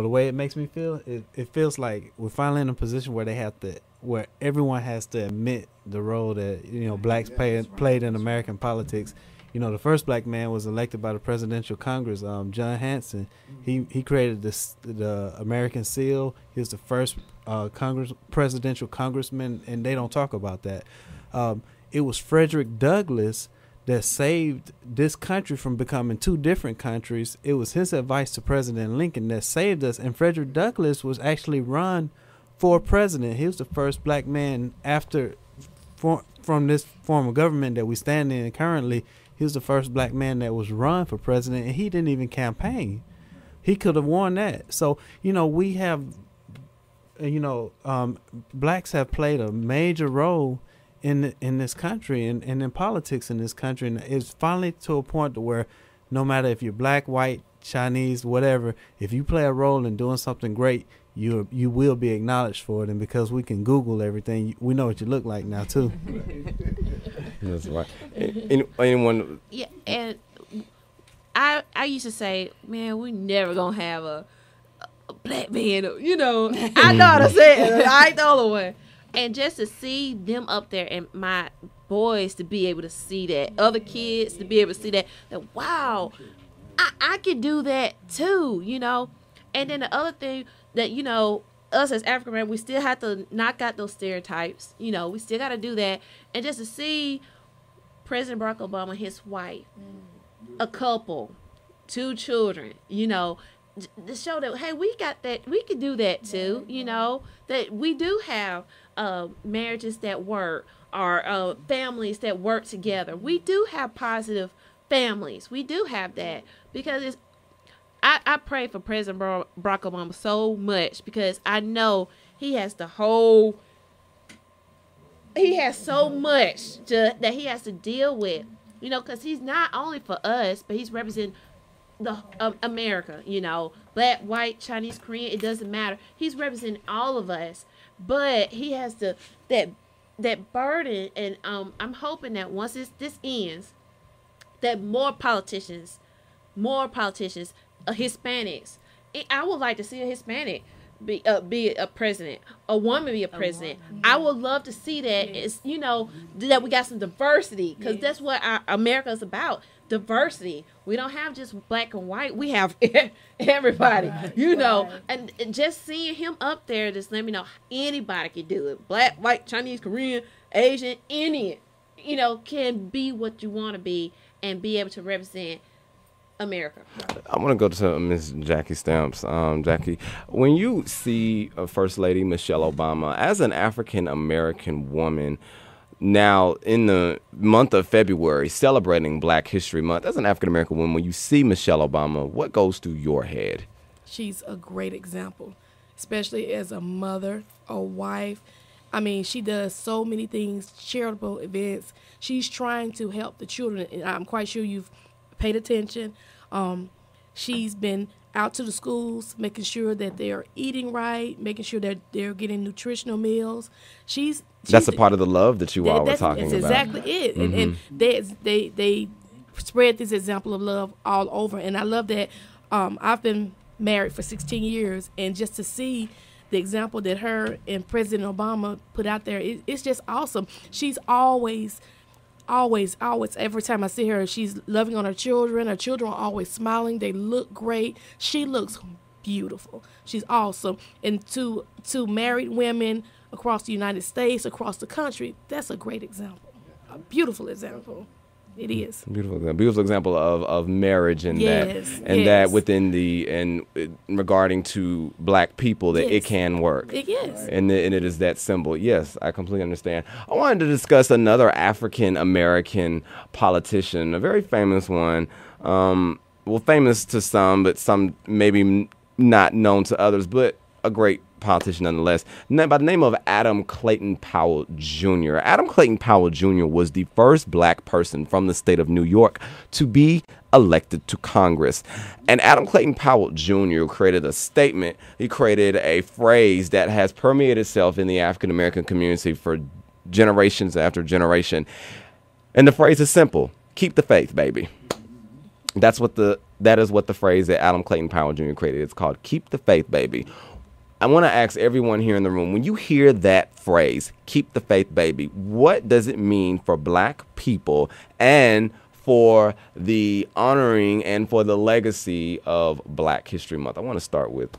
The way it makes me feel, it feels like we're finally in a position where where everyone has to admit the role that blacks played in American politics. The first black man was elected by the Presidential Congress, John Hanson. He created the American seal. He was the first presidential congressman, and they don't talk about that. It was Frederick Douglass that saved this country from becoming two different countries. It was his advice to President Lincoln that saved us, and Frederick Douglass was actually run for president. He was the first black man from this form of government that we stand in currently. He was the first black man that was run for president, and he didn't even campaign. He could have won that. So, we have, blacks have played a major role in this country and in politics in this country. And it's finally to a point to where no matter if you're black, white, Chinese, whatever, if you play a role in doing something great, you will be acknowledged for it. And because we can Google everything, we know what you look like now too. That's right. Anyone? Yeah, and I used to say, man, we never gonna have a black man. I know how to say it. I ain't the only one. And just to see them up there and my boys to be able to see that, other kids to be able to see that wow, I can do that too, And then the other thing that, us as African Americans, we still have to knock out those stereotypes. We still got to do that. And just to see President Barack Obama and his wife, a couple, 2 children, to show that, hey, we got that, we can do that too, that we do have marriages that work, or families that work together. We do have positive families. We do have that, because I pray for President Barack Obama so much, because I know he has so much that he has to deal with, because he's not only for us, but he's representing the America, black, white, Chinese, Korean, it doesn't matter. He's representing all of us, but he has that burden, and I'm hoping that once this ends, that more politicians, Hispanics. I would like to see a Hispanic be a president, a woman be a president. I would love to see that. It's that we got some diversity, because that's what America is about. Diversity. We don't have just black and white. We have everybody. And just seeing him up there, just let me know anybody can do it. Black, white, Chinese, Korean, Asian, Indian. Can be what you want to be and be able to represent America. I want to go to Miss Jackie Stamps. Jackie, when you see First Lady Michelle Obama as an African American woman, now in the month of February, celebrating Black History Month, as an African American woman, when you see Michelle Obama, what goes through your head? She's a great example, especially as a mother, a wife. I mean, she does so many things, charitable events. She's trying to help the children, and I'm quite sure you've paid attention. She's been out to the schools, making sure that they're eating right, making sure that they're getting nutritional meals. That's a part of the love that you all were talking about. That's exactly it. Mm-hmm. And they spread this example of love all over. And I love that. I've been married for 16 years, and just to see the example that her and President Obama put out there, it's just awesome. She's always, every time I see her, she's loving on her children. Her children are always smiling. They look great. She looks beautiful. She's awesome. And to married women across the United States, across the country, that's a great example. A beautiful example. It is. Beautiful example of marriage, and that within and regarding to Black people, that it can work. It is. And it is that symbol. Yes, I completely understand. I wanted to discuss another African American politician, a very famous one. Famous to some, but some maybe not known to others, but a great politician nonetheless, by the name of Adam Clayton Powell Jr. Adam Clayton Powell Jr. was the first Black person from the state of New York to be elected to Congress. And Adam Clayton Powell Jr. created a statement. He created a phrase that has permeated itself in the African American community for generations after generation. And the phrase is simple: keep the faith, baby. That's what the that is what the phrase that Adam Clayton Powell Jr. created. It's called "Keep the Faith, Baby." I want to ask everyone here in the room, when you hear that phrase, "Keep the Faith, Baby," what does it mean for Black people and for the honoring and for the legacy of Black History Month? I want to start with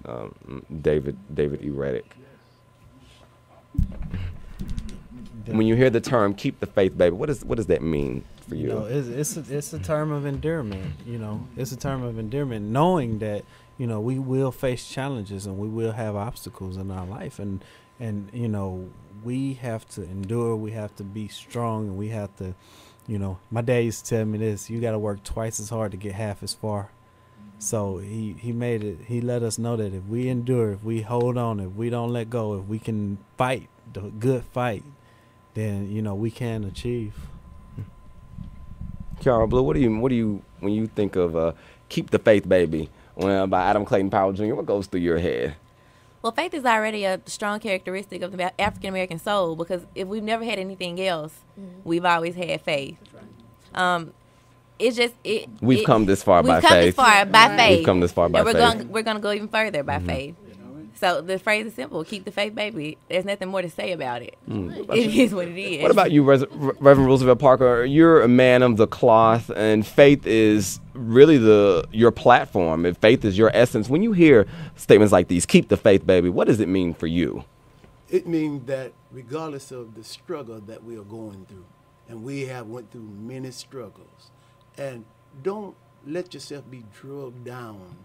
David E. Reddick. When you hear the term "keep the faith, baby," what does that mean for you? You know, it's a term of endearment. You know, it's a term of endearment, knowing that, you know, we will face challenges and we will have obstacles in our life, and you know, we have to endure. We have to be strong, and we have to, you know, my dad used to tell me this: you got to work twice as hard to get half as far. So he made it. He let us know that if we endure, if we hold on, if we don't let go, if we can fight the good fight, then, you know, we can achieve. Kiara Blue, what do you when you think of "Keep the Faith, Baby" by Adam Clayton Powell Jr., what goes through your head? Well, faith is already a strong characteristic of the African American soul, because if we've never had anything else, we've always had faith. It's just we've come this far by faith. We've come this far by faith. We've come this far by faith. We're gonna go even further by faith. So the phrase is simple: keep the faith, baby. There's nothing more to say about it. It is what it is. What about you, Reverend Roosevelt Parker? You're a man of the cloth, and faith is really your platform. If faith is your essence, when you hear statements like these, "Keep the faith, baby," what does it mean for you? It means that regardless of the struggle that we are going through, and we have went through many struggles, and don't let yourself be drugged down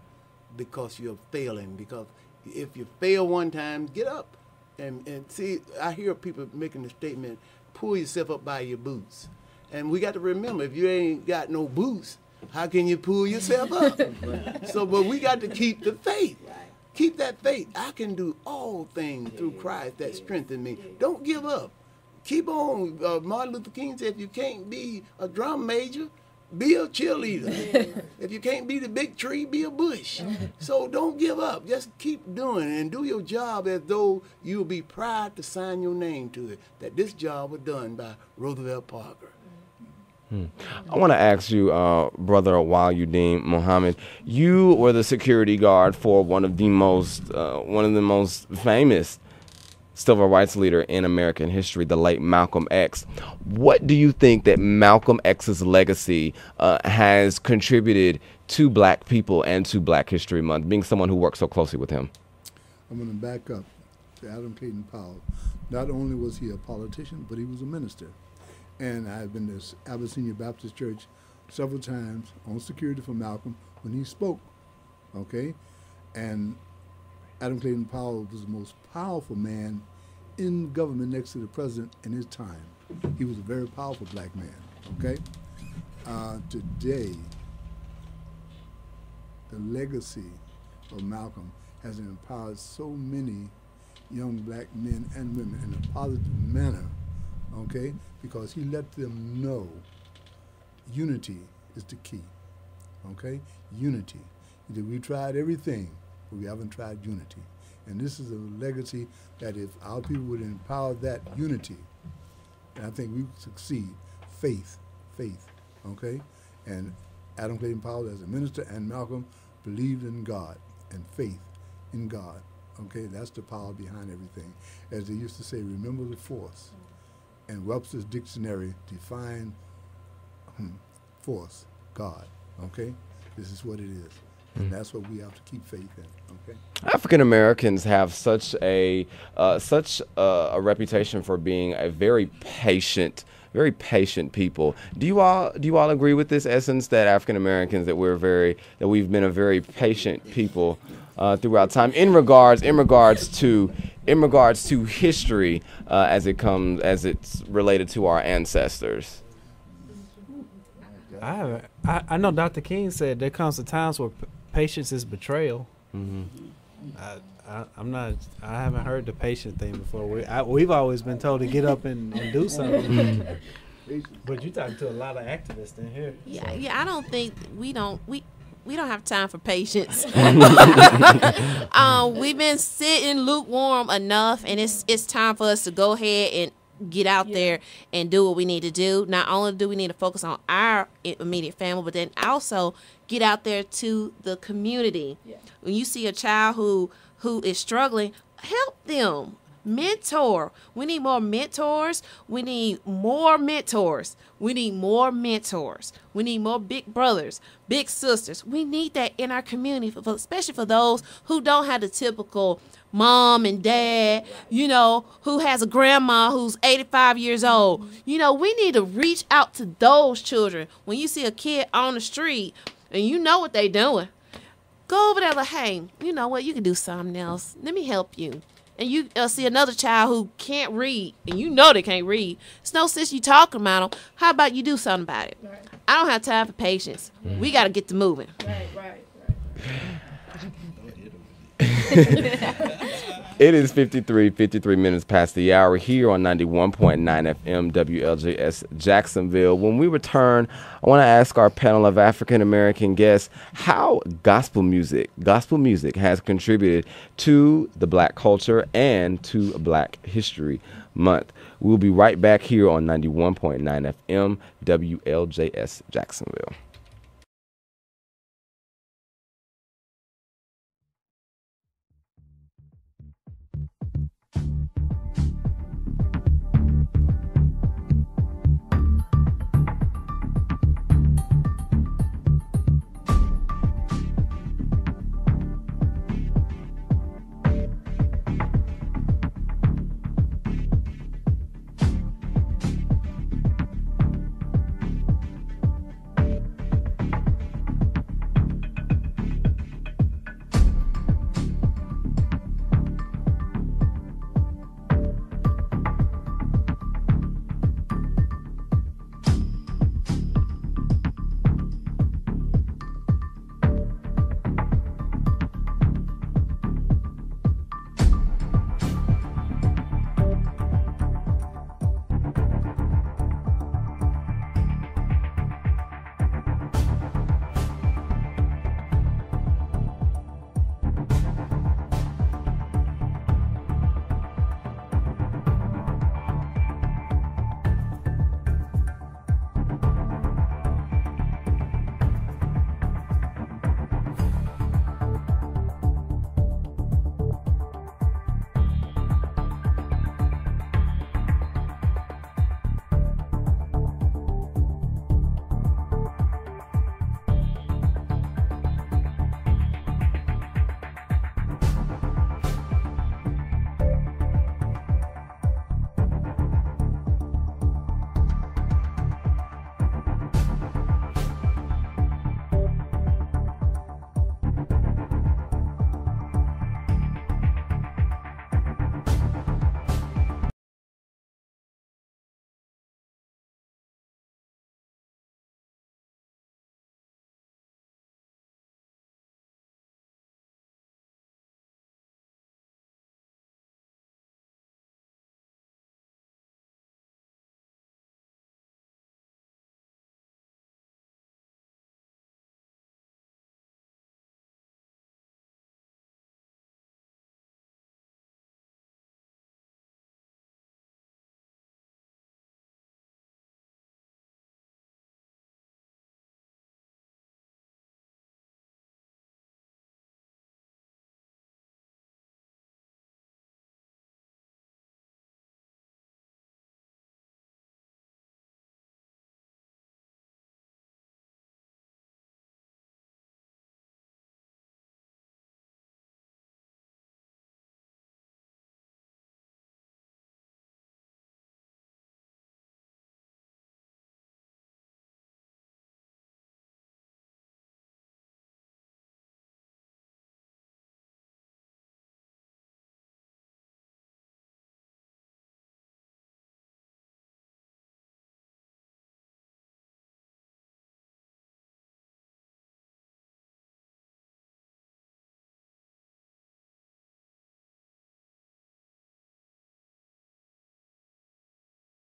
because you're failing, because if you fail one time, get up. And see, I hear people making the statement, pull yourself up by your boots. And we got to remember, if you ain't got no boots, how can you pull yourself up? So, but we got to keep the faith. Keep that faith. I can do all things through Christ that strengthen me. Don't give up. Keep on. Martin Luther King said, if you can't be a drum major, be a cheerleader. If you can't be the big tree, be a bush. So don't give up. Just keep doing it and do your job as though you'll be proud to sign your name to it, that this job was done by Roosevelt Parker. I want to ask you, Brother Waluddin Muhammad, you were the security guard for one of the most famous civil rights leader in American history, the late Malcolm X. What do you think that Malcolm X's legacy has contributed to Black people and to Black History Month, being someone who worked so closely with him? I'm going to back up to Adam Clayton Powell. Not only was he a politician, but he was a minister. And I've been to Abyssinia Baptist Church several times on security for Malcolm when he spoke, okay? And Adam Clayton Powell was the most powerful man in government next to the president in his time. He was a very powerful Black man, okay? Today, the legacy of Malcolm has empowered so many young Black men and women in a positive manner, okay? Because he let them know unity is the key, okay? Unity. We tried everything, but we haven't tried unity. And this is a legacy that if our people would empower that unity, I think we would succeed. Faith, okay? And Adam Clayton Powell, as a minister, and Malcolm believed in God and faith in God, okay? That's the power behind everything. As they used to say, remember the force. And Webster's dictionary defined force, God, okay? This is what it is. And that's what we have to keep faith in, okay? African Americans have such a reputation for being a very patient people. Do you all agree with this essence that African Americans, that we've been a very patient people throughout time in regards to history as it's related to our ancestors? I know Dr. King said there comes a times where patience is betrayal. I haven't heard the patient thing before. We've always been told to get up and do something. But you're talking to a lot of activists in here. Yeah. I don't think we don't have time for patience. We've been sitting lukewarm enough, and it's time for us to go ahead and get out there and do what we need to do. Not only do we need to focus on our immediate family, but then also get out there to the community. Yeah. When you see a child who is struggling, help them. Mentor. We need more mentors. We need more mentors. We need more mentors. We need more big brothers, big sisters. We need that in our community, especially for those who don't have the typical mom and dad, you know, who has a grandma who's 85 years old. You know, we need to reach out to those children. When you see a kid on the street and you know what they're doing, go over there like, hey, you know what, you can do something else. Let me help you. And you see another child who can't read, and you know they can't read. It's no sense you talking about them. How about you do something about it? Right. I don't have time for patience. We got to get to moving. Right. It is 53 minutes past the hour here on 91.9 FM WLJS Jacksonville. When we return, I want to ask our panel of African-American guests how gospel music has contributed to the black culture and to Black History Month. We'll be right back here on 91.9 FM WLJS Jacksonville.